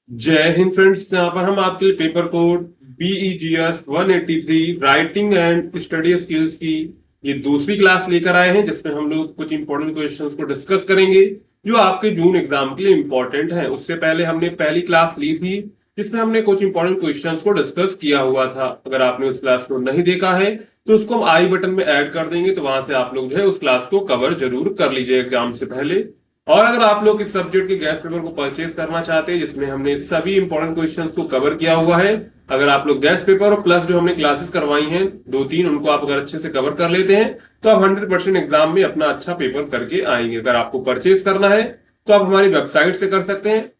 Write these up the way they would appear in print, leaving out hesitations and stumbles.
जय हिंद फ्रेंड्स। यहाँ पर हम आपके लिए paper code BEGS 183 writing and study skills की ये दूसरी क्लास लेकर आए हैं, जिसमें हम लोग कुछ इंपॉर्टेंट क्वेश्चंस को डिस्कस करेंगे जो आपके जून एग्जाम के लिए इंपॉर्टेंट हैं। उससे पहले हमने पहली क्लास ली थी जिसमें हमने कुछ इंपॉर्टेंट क्वेश्चंस को डिस्कस किया हुआ था। अगर आपने उस क्लास को नहीं देखा है तो उसको हम आई बटन में ऐड कर देंगे, तो वहां से आप लोग जो है उस क्लास को कवर जरूर कर लीजिए एग्जाम से पहले। और अगर आप लोग इस सब्जेक्ट के गैस पेपर को परचेज करना चाहते हैं जिसमें हमने सभी इंपॉर्टेंट क्वेश्चंस को कवर किया हुआ है, अगर आप लोग गैस पेपर और प्लस जो हमने क्लासेस करवाई हैं दो तीन, उनको आप अगर अच्छे से कवर कर लेते हैं तो आप 100% एग्जाम में अपना अच्छा पेपर करके आएंगे। अगर आपको परचेज करना है तो आप हमारी वेबसाइट से कर सकते हैं,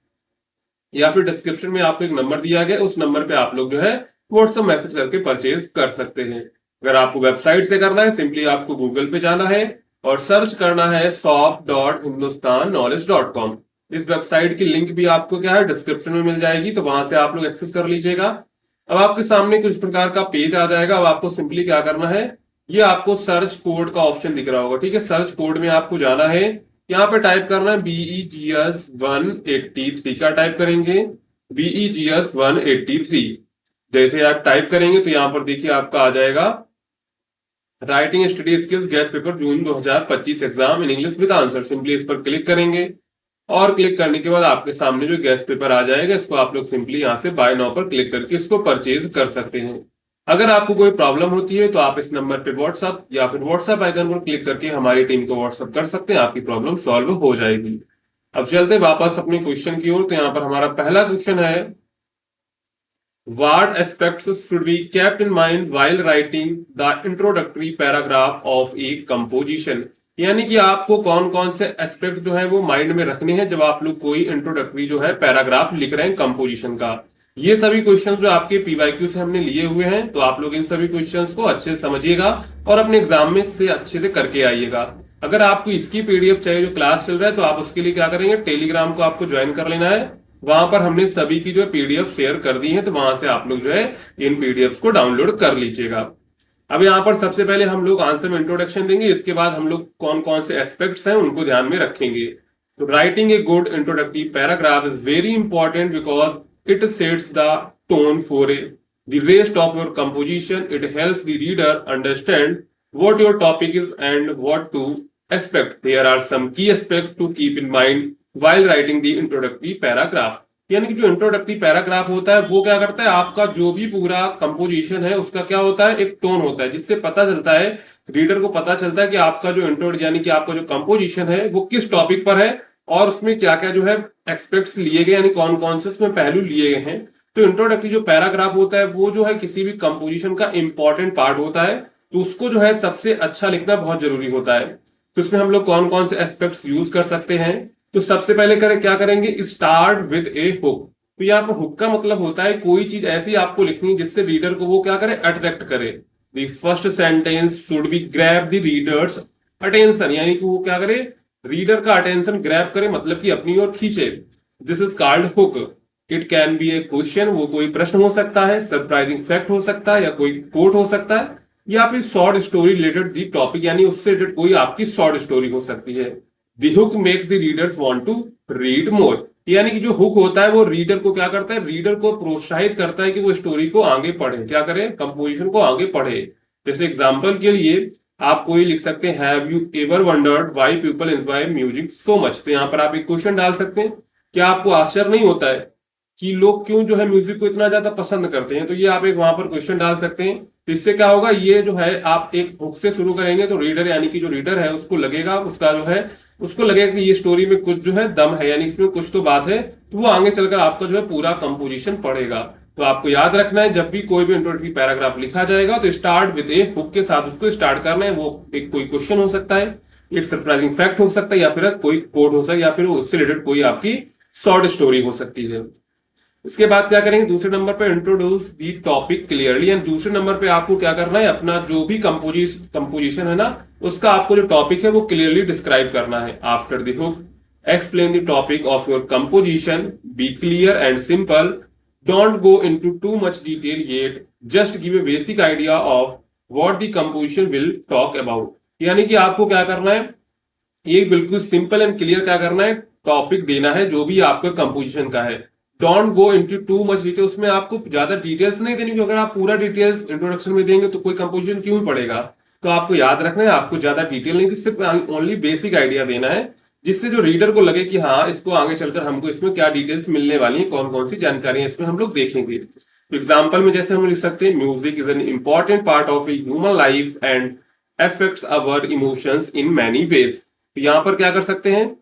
या फिर डिस्क्रिप्शन में आपको एक नंबर दिया गया, उस नंबर पे आप लोग जो है व्हाट्सएप मैसेज करके परचेज कर सकते हैं। अगर आपको वेबसाइट से करना है, सिंपली आपको गूगल पे जाना है और सर्च करना है shop.hindustanknowledge.com। इस वेबसाइट की लिंक भी आपको क्या है डिस्क्रिप्शन में मिल जाएगी, तो वहां से आप लोग एक्सेस कर लीजिएगा। अब आपके सामने कुछ प्रकार का पेज आ जाएगा। अब आपको सिंपली क्या करना है, ये आपको सर्च कोड का ऑप्शन दिख रहा होगा, ठीक है। सर्च कोड में आपको जाना है, यहाँ पे टाइप करना है BEGS 183 का टाइप करेंगे, BEGS 183। जैसे आप टाइप करेंगे तो यहाँ पर देखिए आपका आ जाएगा writing study skills gas paper June 2025 exam in English with answer. Simply इस पर क्लिक करेंगे और क्लिक करने के बाद आपके सामने जो गैस पेपर आ जाएगा, इसको आप लोग सिंपली यहाँ से बाय नाउ पर क्लिक करके इसको परचेज कर सकते हैं। अगर आपको कोई प्रॉब्लम होती है तो आप इस नंबर पे व्हाट्सएप या फिर व्हाट्सएप आइकन पर क्लिक करके हमारी टीम को व्हाट्सएप कर सकते हैं, आपकी प्रॉब्लम सॉल्व हो जाएगी। अब चलते वापस अपने क्वेश्चन की ओर। तो यहाँ पर हमारा पहला क्वेश्चन है, what aspects should be kept in mind while writing the introductory paragraph of a composition। यानी कि आपको कौन कौन से एस्पेक्ट जो है वो माइंड में रखने हैं जब आप लोग कोई इंट्रोडक्टरी जो है पैराग्राफ लिख रहे हैं कंपोजिशन का। ये सभी क्वेश्चंस जो आपके पीवाईक्यू से हमने लिए हुए हैं, तो आप लोग इन सभी क्वेश्चंस को अच्छे से समझिएगा और अपने एग्जाम में से अच्छे से करके आइएगा। अगर आपको इसकी पीडीएफ चाहिए जो क्लास चल रहा है, तो आप उसके लिए क्या करेंगे, टेलीग्राम को आपको ज्वाइन कर लेना है। वहां पर हमने सभी की जो पीडीएफ शेयर कर दी है, तो वहां से आप लोग जो है इन पीडीएफ को डाउनलोड कर लीजिएगा। अब यहाँ पर सबसे पहले हम लोग आंसर में इंट्रोडक्शन देंगे, इसके बाद हम लोग कौन कौन से एस्पेक्ट्स हैं उनको ध्यान में रखेंगे। तो writing a good introductory paragraph is very important because it sets the tone for the rest of your composition. It helps the reader understand what your topic is and what to expect. Here are some key aspects to keep in mind while writing the introductory paragraph। यानी कि जो introductory paragraph होता है वो क्या करता है, आपका जो भी पूरा कंपोजिशन है उसका क्या होता है, एक टोन होता है, जिससे पता चलता है, रीडर को पता चलता है कि आपका जो इंट्रोड यानी कि आपका जो कंपोजिशन है वो किस टॉपिक पर है और उसमें क्या क्या जो है एक्सपेक्ट्स लिए गए, यानी कौन कौन से उसमें पहलू लिए गए हैं। तो इंट्रोडक्टरी जो पैराग्राफ होता है वो जो है किसी भी कंपोजिशन का इंपॉर्टेंट पार्ट होता है, तो उसको जो है सबसे अच्छा लिखना बहुत जरूरी होता है। तो इसमें हम लोग कौन कौन से एस्पेक्ट्स यूज कर सकते हैं, तो सबसे पहले क्या करेंगे, स्टार्ट विद ए हुक। तो यहाँ पर हुक का मतलब होता है कोई चीज ऐसी आपको लिखनी है जिससे रीडर को वो क्या करे, अट्रैक्ट करे। The first sentence should be grab the readers attention, यानी कि वो क्या करे, रीडर का अटेंशन ग्रैब करे, मतलब कि अपनी ओर खींचे। This is called hook. It can be A question, वो कोई प्रश्न हो सकता है, सरप्राइजिंग फैक्ट हो सकता है, या कोई कोट हो सकता है, या फिर short story related the topic, यानी उससे रिलेटेड कोई आपकी शॉर्ट स्टोरी हो सकती है। The hook makes the readers want to read more. यानी कि जो हुक होता है वो रीडर को क्या करता है, रीडर को प्रोत्साहित करता है कि वो स्टोरी को आगे पढ़े, क्या करे, कंपोजिशन को आगे पढ़े। जैसे एग्जांपल के लिए आप कोई लिख सकते हैं, have you ever wondered why people enjoy music so much. तो यहाँ पर आप एक क्वेश्चन डाल सकते हैं, क्या आपको आश्चर्य नहीं होता है कि लोग क्यों जो है म्यूजिक को इतना ज्यादा पसंद करते हैं। तो ये आप एक वहां पर क्वेश्चन डाल सकते हैं। तो इससे क्या होगा, ये जो है आप एक हुक से शुरू करेंगे तो रीडर यानी कि जो रीडर है उसको लगेगा, उसका जो है उसको लगेगा कि ये स्टोरी में कुछ जो है दम है, यानी इसमें कुछ तो बात है, तो वो आगे चलकर आपका जो है पूरा कंपोजिशन पढ़ेगा। तो आपको याद रखना है, जब भी कोई भी इंट्रोडक्टरी पैराग्राफ लिखा जाएगा तो स्टार्ट विद ए हुक के साथ उसको स्टार्ट करना है। वो एक कोई क्वेश्चन हो सकता है, एक सरप्राइजिंग फैक्ट हो सकता है, या फिर कोई कोट हो सकता है, या फिर उससे रिलेटेड कोई आपकी शॉर्ट स्टोरी हो सकती है। इसके बाद क्या करेंगे, दूसरे नंबर पे introduce the topic clearly. And दूसरे नंबर पे आपको क्या करना है, अपना जो भी कंपोजिशन है ना, उसका आपको जो टॉपिक है वो क्लियरली डिस्क्राइब करना है। After the hook explain the topic of your composition, be clear and simple, don't go into too much detail yet, just give a basic idea of what the composition will talk about. यानी कि आपको क्या करना है, ये बिल्कुल simple and clear क्या करना है, टॉपिक देना है जो भी आपका कंपोजिशन का है। Don't go into too much detail, उसमें आपको ज्यादा डिटेल्स नहीं देनी, क्योंकि अगर आप पूरा डिटेल्स इंट्रोडक्शन में देंगे तो कोई कंपोजिशन क्यों ही पड़ेगा। तो आपको याद रखना है, आपको ज्यादा डिटेल नहीं, सिर्फ ओनली बेसिक आइडिया देना है, जिससे जो रीडर को लगे कि हाँ इसको आगे चलकर हमको इसमें क्या डिटेल्स मिलने वाली है, कौन कौन सी जानकारी इसमें हम लोग देखेंगे। तो एग्जाम्पल में जैसे हम लिख सकते हैं, music is an important part of a human life and affects our emotions in many ways. तो यहाँ पर क्या कर सकते हैं,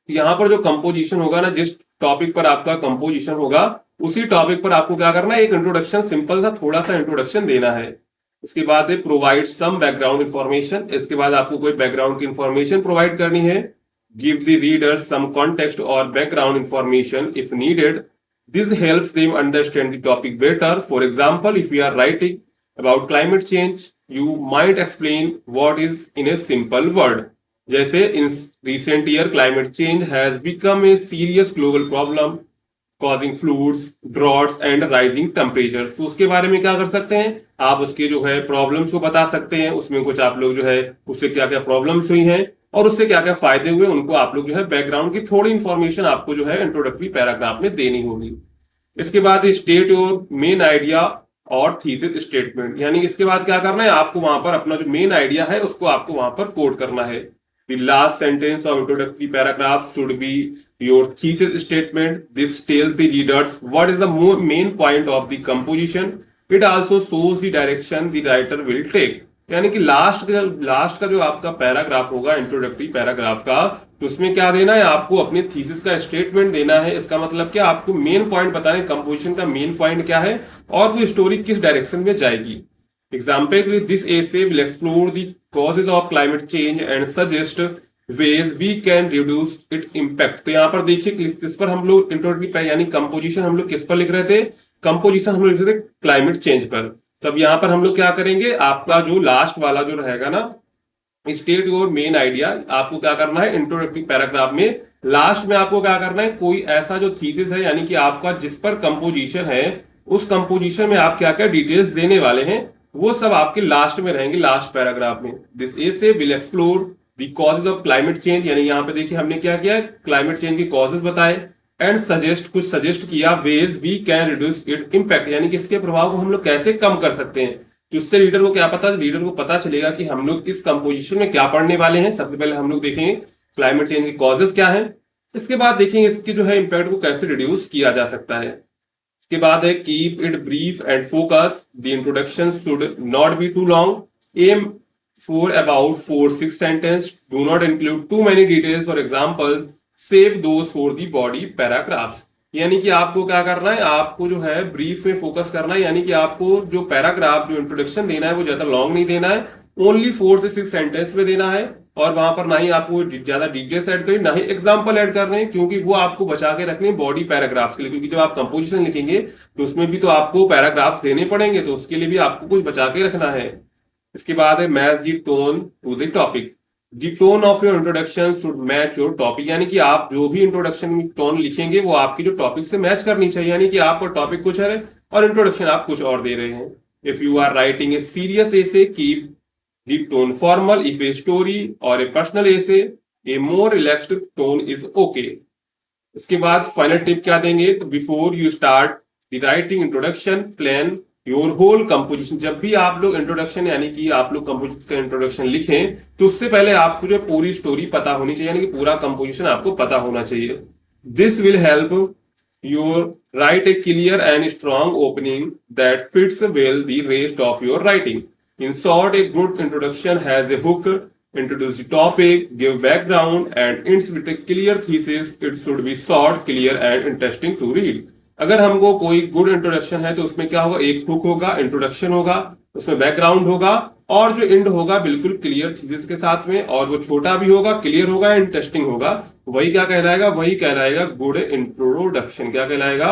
यहाँ पर जो कंपोजिशन होगा ना, जिस टॉपिक पर आपका कंपोजिशन होगा उसी टॉपिक पर आपको क्या करना है, एक इंट्रोडक्शन, सिंपल सा थोड़ा सा इंट्रोडक्शन देना है। इसके बाद है प्रोवाइड सम बैकग्राउंड इंफॉर्मेशन, इसके बाद आपको कोई बैकग्राउंड की इंफॉर्मेशन प्रोवाइड करनी है। Give the reader some context और background information if needed, this helps them understand the topic better. For example, if you are writing about climate change, you might explain what is in a simple word. जैसे in recent year climate change has become a serious global problem causing floods, droughts and rising temperature. तो उसके बारे में क्या कर सकते हैं, आप उसके जो है प्रॉब्लम्स को बता सकते हैं, उसमें कुछ आप लोग जो है उससे क्या क्या प्रॉब्लम्स हुई हैं और उससे क्या क्या फायदे हुए, उनको आप लोग जो है बैकग्राउंड की थोड़ी इंफॉर्मेशन आपको जो है इंट्रोडक्टरी पैराग्राफ में देनी होगी। इसके बाद स्टेट योर मेन आइडिया और थीसिस स्टेटमेंट, यानी इसके बाद क्या करना है, आपको वहां पर अपना जो मेन आइडिया है उसको आपको वहां पर कोट करना है। The last sentence of introductory paragraph should be your thesis statement. This tells the readers what is the main point of the composition. It also shows the direction the writer will take. यानी कि last का जो आपका paragraph होगा introductory paragraph का, तो उसमें क्या देना है, आपको अपने थीसिस का स्टेटमेंट देना है। इसका मतलब क्या, आपको मेन पॉइंट बताना है, कंपोजिशन का मेन पॉइंट क्या है और वो स्टोरी किस डायरेक्शन में जाएगी। Example, this essay will explore the causes of climate change and suggest ways we can reduce its impact। तो यहाँ पर देखिए, इस पर हम लोग इंट्रोडक्टरी यानी कंपोजिशन हम लोग किस पर लिख रहे थे, कंपोजिशन हम लोग लिख रहे थे क्लाइमेट चेंज पर। तब यहाँ पर हम लोग क्या करेंगे, आपका जो लास्ट वाला जो रहेगा ना, स्टेट योर मेन आइडिया, आपको क्या करना है इंट्रोडक्टरी पैराग्राफ में लास्ट में आपको क्या करना है, कोई ऐसा जो थीसिस है यानी कि आपका जिस पर कंपोजिशन है उस कंपोजिशन में आप क्या क्या डिटेल्स देने वाले हैं, वो सब आपके लास्ट में रहेंगे, लास्ट पैराग्राफ में। This essay will explore the causes of climate change, यानी यहाँ पे देखिए हमने क्या किया, क्लाइमेट चेंज के कॉजेज बताए एंड सजेस्ट, कुछ सजेस्ट किया, ways we can reduce it impact, यानी कि इसके प्रभाव को हम लोग कैसे कम कर सकते हैं। तो इससे रीडर को क्या पता, रीडर को पता चलेगा कि हम लोग इस कंपोजिशन में क्या पढ़ने वाले हैं। सबसे पहले हम लोग देखेंगे क्लाइमेट चेंज के कॉजेज क्या है, इसके बाद देखेंगे इसके जो है इम्पैक्ट को कैसे रिड्यूस किया जा सकता है। इसके बाद है keep it brief and focus, the introduction should not be too long, aim for about 4-6 sentence, do not include too many details और examples, save those for the body paragraphs. यानी कि आपको क्या करना है, आपको जो है ब्रीफ में फोकस करना है, यानी कि आपको जो पैराग्राफ जो इंट्रोडक्शन देना है वो ज्यादा लॉन्ग नहीं देना है, ओनली 4 से 6 सेंटेंस में देना है। और वहां पर ना ही आपको ज्यादा डिटेल्स ऐड करनी, ना ही एग्जांपल ऐड करने हैं, क्योंकि वो आपको बचा के रखने बॉडी पैराग्राफ्स के लिए, क्योंकि जब आप कंपोजिशन लिखेंगे तो उसमें भी तो आपको पैराग्राफ्स देने पड़ेंगे, तो उसके लिए भी आपको कुछ बचा के रखना है। इसके बाद है match the tone to the topic, the tone of your introduction should match your topic, यानी कि आप जो भी इंट्रोडक्शन में टोन लिखेंगे वो आपकी जो टॉपिक से मैच करनी चाहिए, यानी कि आपका टॉपिक कुछ है और इंट्रोडक्शन आप कुछ और दे रहे हैं। If you are writing a serious essay, keep the tone formal. If a story or a personal essay, a more relaxed tone is okay. इसके बाद फाइनल टिप क्या देंगे, तो before you start the writing introduction, plan your whole composition. जब भी आप लोग introduction यानी कि आप लोग कंपोजिशन का इंट्रोडक्शन लिखें तो उससे पहले आपको जो पूरी स्टोरी पता होनी चाहिए, यानी कि पूरा कंपोजिशन आपको पता होना चाहिए। This will help your right A clear and strong opening that fits well the rest of your writing. In short, a good introduction has a hook, introduce the topic, give background, and ends with a clear thesis. It should be short, clear, and interesting to read. अगर हमको कोई good introduction है तो उसमें क्या होगा, एक hook होगा, इंट्रोडक्शन होगा, उसमें बैकग्राउंड होगा और जो एंड होगा बिल्कुल क्लियर थीसिस के साथ में, और वो छोटा भी होगा, क्लियर होगा, इंटरेस्टिंग होगा। वही क्या कहलाएगा, वही कहलाएगा गुड इंट्रोडक्शन। क्या कहलाएगा,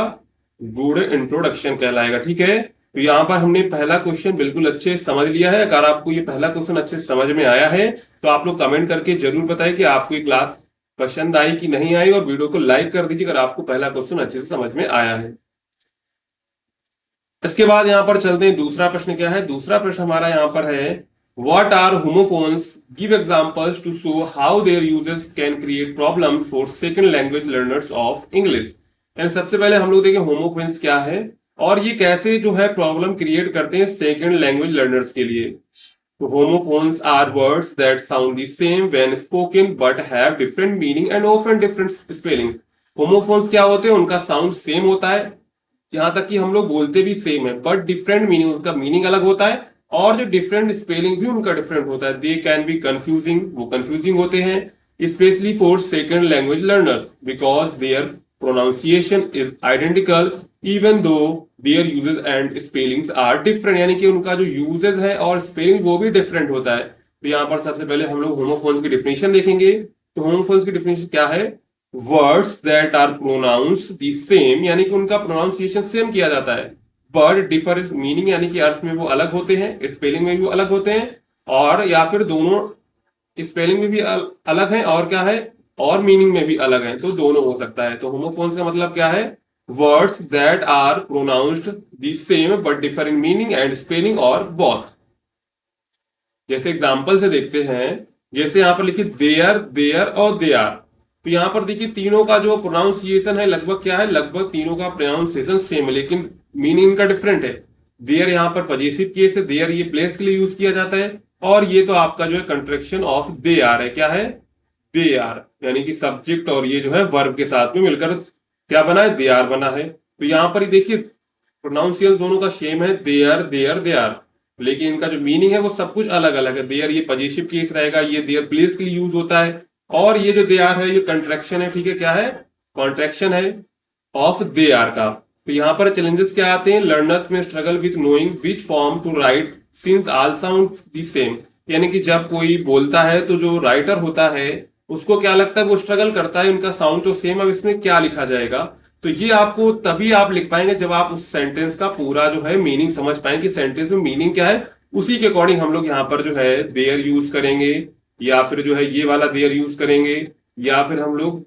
गुड इंट्रोडक्शन कहलाएगा। ठीक है, तो यहाँ पर हमने पहला क्वेश्चन बिल्कुल अच्छे से समझ लिया है। अगर आपको ये पहला क्वेश्चन अच्छे से समझ में आया है तो आप लोग कमेंट करके जरूर बताएं कि आपको ये क्लास पसंद आई कि नहीं आई, और वीडियो को लाइक कर दीजिए अगर आपको पहला क्वेश्चन अच्छे से समझ में आया है। इसके बाद यहाँ पर चलते हैं, दूसरा प्रश्न क्या है। दूसरा प्रश्न हमारा यहाँ पर है, what are homophones, give examples to show how their uses can create problems for second language learners of English. यानी सबसे पहले हम लोग देखें होमोफोन्स क्या है और ये कैसे जो है प्रॉब्लम क्रिएट करते हैं सेकेंड लैंग्वेज लर्नर्स के लिए। तो homophones are words that sound the same when spoken but have different meaning and often different spellings। homophones क्या होते हैं, उनका साउंड सेम होता है, यहां तक कि हम लोग बोलते भी सेम है, बट डिफरेंट मीनिंग, उसका मीनिंग अलग होता है और जो डिफरेंट स्पेलिंग भी उनका डिफरेंट होता है। दे कैन बी कंफ्यूजिंग, वो कंफ्यूजिंग होते हैं, especially for second language learners because their pronunciation is identical even though their uses and spellings are different. यानी कि उनका जो यूजेस है और स्पेलिंग वो भी डिफरेंट होता है। तो यहाँ पर सबसे पहले हम लोग होमोफोन्स की डिफिनेशन देखेंगे। तो होमोफोन्स की डिफिनेशन क्या है, words that are pronounced the same, यानी कि उनका प्रोनाउंसिएशन सेम किया जाता है, बट डिफर मीनिंग, यानी कि अर्थ में वो अलग होते हैं, स्पेलिंग में भी वो अलग होते हैं, और या फिर दोनों स्पेलिंग में भी अलग है और क्या है, और मीनिंग में भी अलग है, तो दोनों हो सकता है। तो होमोफोन्स का मतलब क्या है, words that are pronounced the same but differ in meaning and spelling और बोथ। जैसे एग्जांपल से देखते हैं, जैसे यहां पर लिखिए देयर, देयर और दे आर। तो यहां पर देखिए तीनों का जो प्रोनाउंसिएशन है लगभग क्या है, लगभग तीनों का प्रोनाउंसिएशन सेम है, लेकिन मीनिंग इनका डिफरेंट है। देयर यहां पर पजेसिव केस है, देयर ये प्लेस के लिए यूज किया जाता है, और ये तो आपका जो है कंट्रैक्शन ऑफ दे आर है, क्या है, दे आर, यानी कि सब्जेक्ट और ये जो है वर्ब के साथ में मिलकर क्या बना है, दे आर बना है। तो यहां पर देखिए प्रोनाउंसिएशन दोनों का सेम है, देयर देयर दे आर, लेकिन इनका जो मीनिंग है वो सब कुछ अलग अलग है। देयर ये पजेसिव केस रहेगा, ये देयर प्लेस के लिए यूज होता है, और ये जो दे आर है ये कंट्रैक्शन है, ठीक है, क्या है, कॉन्ट्रैक्शन है ऑफ दे आर का। तो यहाँ पर चैलेंजेस क्या आते हैं, लर्नर्स में struggle with knowing which form to write since all sound the same. यानी कि जब कोई बोलता है तो जो राइटर होता है उसको क्या लगता है, वो स्ट्रगल करता है, उनका साउंड तो सेम, अब इसमें क्या लिखा जाएगा। तो ये आपको तभी आप लिख पाएंगे जब आप उस सेंटेंस का पूरा जो है मीनिंग समझ पाएंगे, सेंटेंस में मीनिंग क्या है, उसी के अकॉर्डिंग हम लोग यहाँ पर जो है देयर यूज करेंगे, या फिर जो है ये वाला देयर यूज करेंगे, या फिर हम लोग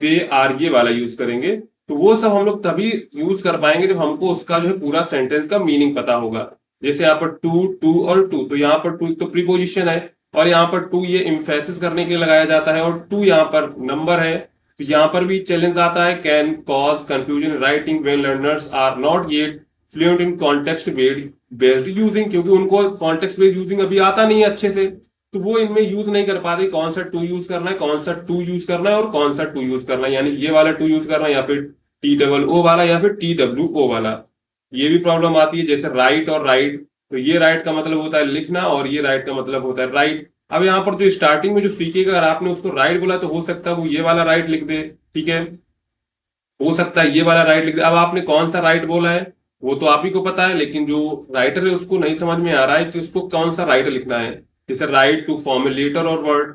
दे आर ये वाला यूज करेंगे। तो वो सब हम लोग तभी यूज कर पाएंगे जब हमको उसका जो है पूरा सेंटेंस का मीनिंग पता होगा। जैसे यहाँ पर टू, टू और टू, तो यहाँ पर टू तो प्रीपोजिशन है, और यहाँ पर टू ये इम्फेसिस करने के लिए लगाया जाता है, और टू यहाँ पर नंबर है। तो यहाँ पर भी चैलेंज आता है, can cause confusion writing when learners are not yet fluent in context based using, क्योंकि उनको कॉन्टेक्स्ट बेस्ड यूजिंग अभी आता नहीं है अच्छे से, तो वो इनमें यूज नहीं कर पाते कौन सा टू यूज करना है, कौन सा टू यूज करना है और कौन सा टू यूज करना है, यानी ये वाला टू यूज करना है या फिर टी डबल ओ वाला या फिर टी डब्ल्यू ओ वाला। ये भी प्रॉब्लम आती है। जैसे राइट और राइट, तो ये राइट का मतलब होता है लिखना और ये राइट का मतलब होता है राइट। अब यहाँ पर जो स्टार्टिंग में जो सीखेगा, अगर आपने उसको राइट बोला तो हो सकता है वो ये वाला राइट लिख दे, ठीक है, हो सकता है ये वाला राइट लिख दे। अब आपने कौन सा राइट बोला है वो तो आप ही को पता है, लेकिन जो राइटर है उसको नहीं समझ में आ रहा है कि उसको कौन सा राइट लिखना है। जैसे write to form a letter और word,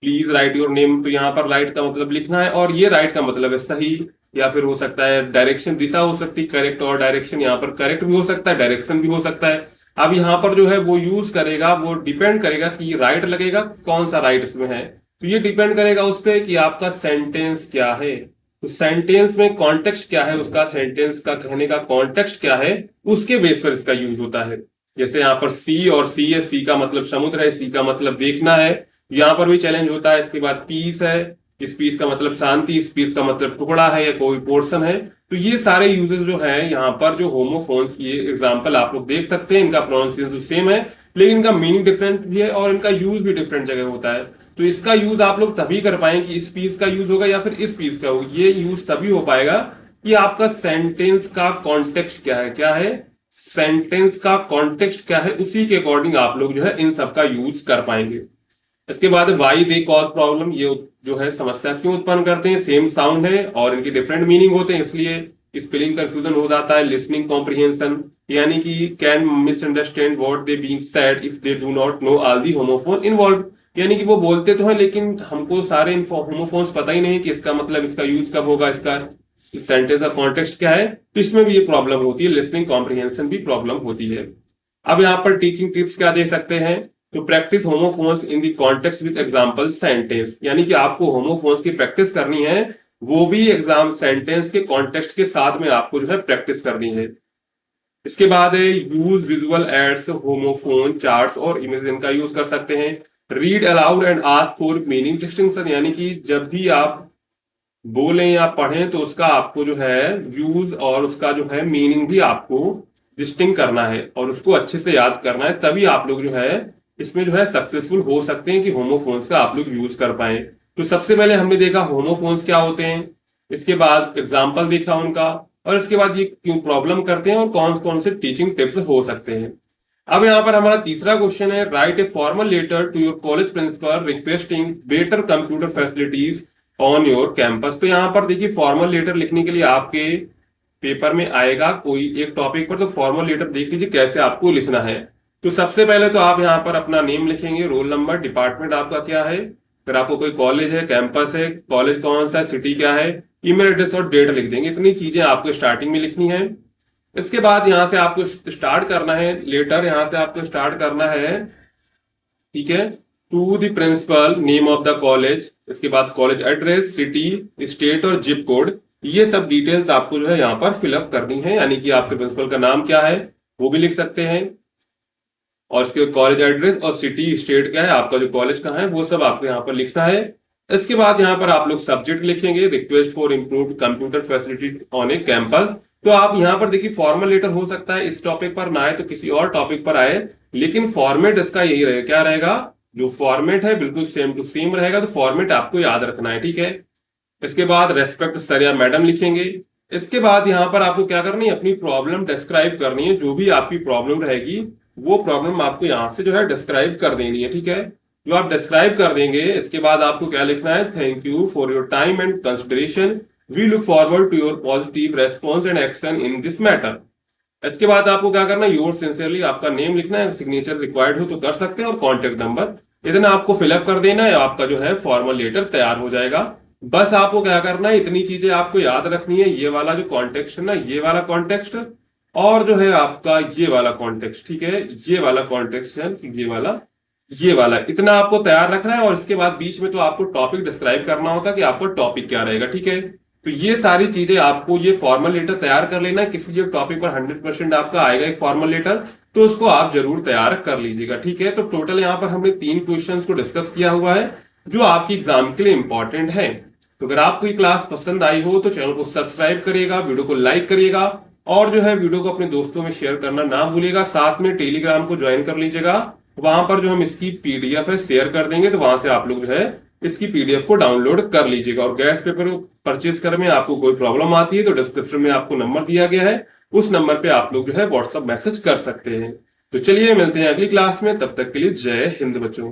please write your name, तो यहाँ पर राइट का मतलब लिखना है और ये राइट का मतलब है सही, या फिर हो सकता है डायरेक्शन, दिशा हो सकती है करेक्ट, और डायरेक्शन यहाँ पर करेक्ट भी हो सकता है, डायरेक्शन भी हो सकता है। अब यहाँ पर जो है वो यूज करेगा, वो डिपेंड करेगा कि राइट लगेगा कौन सा राइट इसमें है। तो ये डिपेंड करेगा उस पर कि आपका सेंटेंस क्या है, तो सेंटेंस में कॉन्टेक्स्ट क्या है, उसका सेंटेंस का कहने का कॉन्टेक्स्ट क्या है, उसके बेस पर इसका यूज होता है। जैसे यहाँ पर सी और सी है, सी का मतलब समुद्र है, सी का मतलब देखना है, यहाँ पर भी चैलेंज होता है। इसके बाद पीस है, इस पीस का मतलब शांति, इस पीस का मतलब टुकड़ा है या कोई पोर्शन है। तो ये सारे यूजेस जो है यहाँ पर जो होमोफोन्स, ये एग्जांपल आप लोग देख सकते हैं, इनका प्रोनाउंसिएशन तो सेम है लेकिन इनका मीनिंग डिफरेंट भी है और इनका यूज भी डिफरेंट जगह होता है। तो इसका यूज आप लोग तभी कर पाएंगे कि इस पीस का यूज होगा या फिर इस पीस का होगा। ये यूज तभी हो पाएगा कि आपका सेंटेंस का कॉन्टेक्स्ट क्या है, क्या है, सेंटेंस का कॉन्टेक्स्ट क्या है, उसी के अकॉर्डिंग आप लोग जो है इन सब का यूज कर पाएंगे। इसके बाद वाई दे कॉज प्रॉब्लम, ये जो है समस्या क्यों उत्पन्न करते हैं, सेम साउंड है और इनके डिफरेंट मीनिंग होते हैं इसलिए स्पेलिंग कंफ्यूजन हो जाता है। लिसनिंग कॉम्प्रिहेंशन, यानी कि can misunderstand what they being said if they do not know all the homophone involve, यानी कि वो बोलते तो हैं लेकिन हमको सारे होमोफोन्स पता ही नहीं कि इसका मतलब, इसका यूज कब होगा, इसका सेंटेंस का कॉन्टेक्स्ट क्या है, तो इसमें भी ये प्रॉब्लम होती है, लिसनिंग कॉम्प्रिहेंशन भी प्रॉब्लम होती है। अब यहाँ पर टीचिंग टिप्स क्या दे सकते हैं, तो practice homophones in the context with example sentence, यानी कि आपको होमोफोन्स की प्रैक्टिस करनी है, वो भी एग्जाम सेंटेंस के कॉन्टेक्स्ट के साथ में आपको जो है प्रैक्टिस करनी है। इसके बाद है use visual aids, homophone charts और इमेज इनका यूज कर सकते हैं। Read aloud and ask for meaning distinction, यानी कि जब भी आप बोलें या पढ़ें तो उसका आपको जो है यूज और उसका जो है मीनिंग भी आपको डिस्टिंग करना है और उसको अच्छे से याद करना है, तभी आप लोग जो है इसमें जो है सक्सेसफुल हो सकते हैं कि होमोफोन्स का आप लोग यूज कर पाए। तो सबसे पहले हमने देखा होमोफोन्स क्या होते हैं, इसके बाद एग्जाम्पल देखा उनका, और इसके बाद ये क्यों प्रॉब्लम करते हैं और कौन कौन से टीचिंग टिप्स हो सकते हैं। अब यहाँ पर हमारा तीसरा क्वेश्चन है, write a formal letter to your college principal requesting better computer facilities on your campus. तो यहाँ पर देखिए फॉर्मल लेटर लिखने के लिए आपके पेपर में आएगा कोई एक टॉपिक पर, तो फॉर्मल लेटर देख लीजिए कैसे आपको लिखना है। तो सबसे पहले तो आप यहाँ पर अपना नेम लिखेंगे, रोल नंबर, डिपार्टमेंट आपका क्या है, फिर आपको कोई कॉलेज है, कैंपस है, कॉलेज कौन सा है, सिटी क्या है, ईमेल एड्रेस और डेट लिख देंगे। इतनी चीजें आपको स्टार्टिंग में लिखनी है। इसके बाद यहाँ से आपको स्टार्ट करना है लेटर, यहाँ से आपको स्टार्ट करना है, ठीक है, to the principal, name of the college, इसके बाद कॉलेज एड्रेस, सिटी, स्टेट और जिप कोड, ये सब डिटेल्स आपको जो है यहाँ पर फिलअप करनी है। यानी कि आपके प्रिंसिपल का नाम क्या है वो भी लिख सकते हैं, और इसके कॉलेज एड्रेस और सिटी स्टेट क्या है, आपका जो कॉलेज कहाँ है, वो सब आपको यहाँ पर लिखना है। इसके बाद यहाँ पर आप लोग सब्जेक्ट लिखेंगे, request for improved computer facilities on A campus. तो आप यहाँ पर देखिए फॉर्मल लेटर हो सकता है इस टॉपिक पर ना आए तो किसी और टॉपिक पर आए, लेकिन फॉर्मेट इसका यही रहेगा, क्या रहेगा, जो फॉर्मेट है बिल्कुल सेम टू सेम रहेगा, तो फॉर्मेट आपको याद रखना है, ठीक है। इसके बाद रेस्पेक्ट सर या मैडम लिखेंगे। इसके बाद यहाँ पर आपको क्या करनी है, अपनी प्रॉब्लम डिस्क्राइब करनी है, जो भी आपकी प्रॉब्लम रहेगी वो प्रॉब्लम आपको यहाँ से जो है डिस्क्राइब कर देनी है, ठीक है। जो आप डिस्क्राइब कर देंगे इसके बाद आपको क्या लिखना है, thank you for your time and consideration, we look forward to your positive response and action in this matter. इसके बाद आपको क्या करना है, योर सिंसियरली, आपका नेम लिखना है, सिग्नेचर रिक्वायर्ड हो तो कर सकते हैं, और कॉन्टेक्ट नंबर, इतना आपको फिलअप कर देना है, आपका जो है फॉर्मल लेटर तैयार हो जाएगा। बस आपको क्या करना है, इतनी चीजें आपको याद रखनी है, ये वाला जो कॉन्टेक्स्ट है ना, ये वाला कॉन्टेक्स्ट, और जो है आपका ये वाला कॉन्टेक्स्ट, ठीक है, ये वाला कॉन्टेक्स्ट है, ये वाला इतना आपको तैयार रखना है। और इसके बाद बीच में तो आपको टॉपिक डिस्क्राइब करना होता है कि आपका टॉपिक क्या रहेगा, ठीक है। तो ये सारी चीजें आपको ये फॉर्मल लेटर तैयार कर लेना है। किसी एक टॉपिक पर 100% आपका आएगा एक फॉर्मल लेटर, तो उसको आप जरूर तैयार कर लीजिएगा, ठीक है। तो टोटल यहाँ पर हमने 3 क्वेश्चंस को डिस्कस किया हुआ है जो आपकी एग्जाम के लिए इंपॉर्टेंट है। तो अगर आपको ये क्लास पसंद आई हो तो चैनल को सब्सक्राइब करिएगा, वीडियो को लाइक करिएगा, और जो है वीडियो को अपने दोस्तों में शेयर करना ना भूलिएगा। साथ में टेलीग्राम को ज्वाइन कर लीजिएगा, वहां पर जो हम इसकी पीडीएफ है शेयर कर देंगे, तो वहां से आप लोग जो है इसकी पीडीएफ को डाउनलोड कर लीजिएगा। और गैस पेपर परचेज करने में आपको कोई प्रॉब्लम आती है तो डिस्क्रिप्शन में आपको नंबर दिया गया है, उस नंबर पे आप लोग जो है व्हाट्सएप मैसेज कर सकते हैं। तो चलिए मिलते हैं अगली क्लास में, तब तक के लिए जय हिंद बच्चों।